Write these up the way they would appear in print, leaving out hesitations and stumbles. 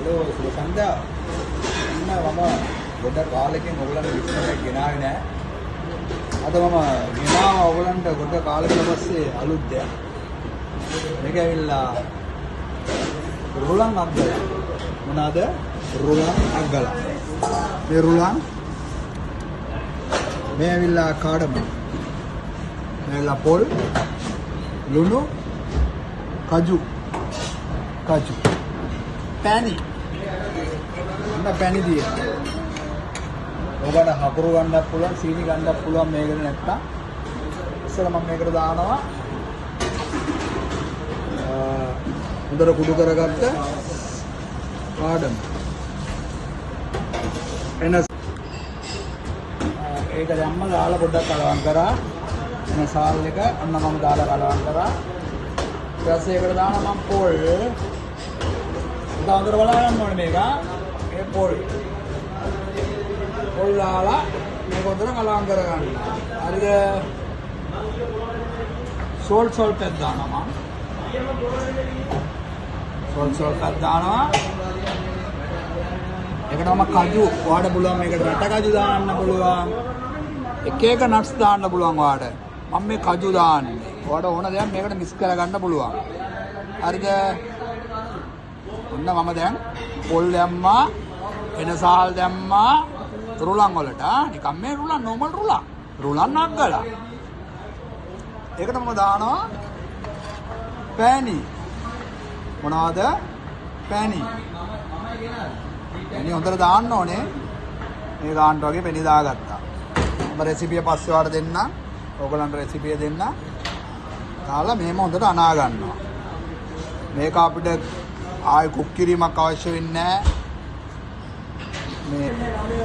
Hello සුබ සන්ධ්‍යාව. මම ගොඩක් කාලෙකින් ඔයගලන්ට විශ්වාසයක් ගෙනාවේ නෑ. අද මම ගෙනාව ඔයගලන්ට ගොඩ කාලෙකට පස්සේ අලුත් දෙයක්. මේක ඇවිල්ලා රුලන් අග්ගලා. මොනවාද? රුලන් අග්ගලා. මේ රුලන් මේ ඇවිල්ලා කාඩම. මේ ඇවිල්ලා පොල් ලුණු කජු පැණි පැණි දිය. ඔබට හකුරු ගන්නත් පුළුවන්, සීනි ගන්නත් පුළුවන් මේකට නැත්තම්. ඉස්සෙල්ලා මම මේකට දානවා හොඳට කුඩු කරගත්ත කාඩම. ඒක දැම්ම දාලා පොඩ්ඩක් කලවම් කරා. එන සාල් එක අන්න මම දාලා කලවම් කරා. ඊට පස්සේ ඒකට දානවා මම පොල්. හොඳට බලන්න ඕනේ මේක. මේ පොල් දාලා මේක හොඳට කලවම් කරගන්න. හරිද? සෝල්ට් එකක් දානවා මම. සෝල්ට් එකක් දානවා. ඒකට මම කජු ඔයාලට පුළුවන් මේකට රට කජු දාන්න පුළුවන්. එක එක නට්ස් දාන්න පුළුවන් ඔයාලට. මම මේ කජු දාන්නේ. ඔයාලට ඕන දෙයක් මේකට මික්ස් කරගන්න පුළුවන්. හරිද? ඔන්න මම දැන් පොල් දැම්මා, එනසාල් දැම්මා රුලන් වලට. නිකම් මේ රුලන් නෝමල් රුලන් අග්ගලා. ඒකට මම දානවා පැණි. මොනවද? පැණි හොඳට දාන්න ඕනේ. මේ ගානට වගේ පැණි දාගත්තා. මම රෙසිපිය පස්සේ ඔයාලට දෙන්න. ඕගලන්ට රෙසිපිය දෙන්න. දාලා මෙහෙම හොඳට අනා ගන්නවා. මේක අපිට ආයෙ කුක් කිරීමක් අවශ්‍ය වෙන්නේ නැහැ. මේ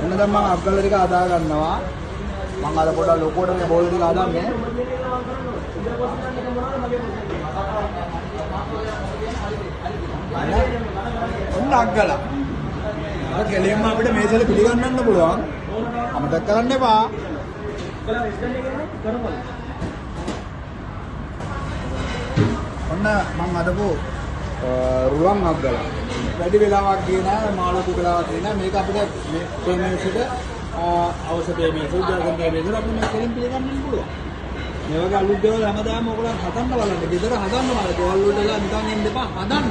මොන දැන් මම අග්ගල ටික හදා ගන්නවා. මම අද පොඩක් ලොකුවට මේ බෝල ටික හදන්නේ. ඔන්න අග්ගලා. අර කෙලින්ම අපිට මේසෙල පිළිගන්නන්න පුළුවන්. අමතක කරන්න එපා. ඔන්න මම අදපු රුලන් අග්ගලා. වැඩි වෙලාවක් ගියේ නෑ, මාළු වෙලාවක් ගියේ නෑ. මේක අපිට මේ ප්‍රේමේසෙට අවශ්‍ය ප්‍රේමේසෙ උදාහරණ ප්‍රේමේසෙ අපිට මේ කෙලින් පිළිගන්නන්න පුළුවන්. මේ වගේ අලුත් දේවල් හැමදාම ඔයගොල්ලන් හදන්න බලන්න. ගෙදර හදන්න බලන්න. දේවල් වලට නිකන් ඉන්න එපා. හදන්න.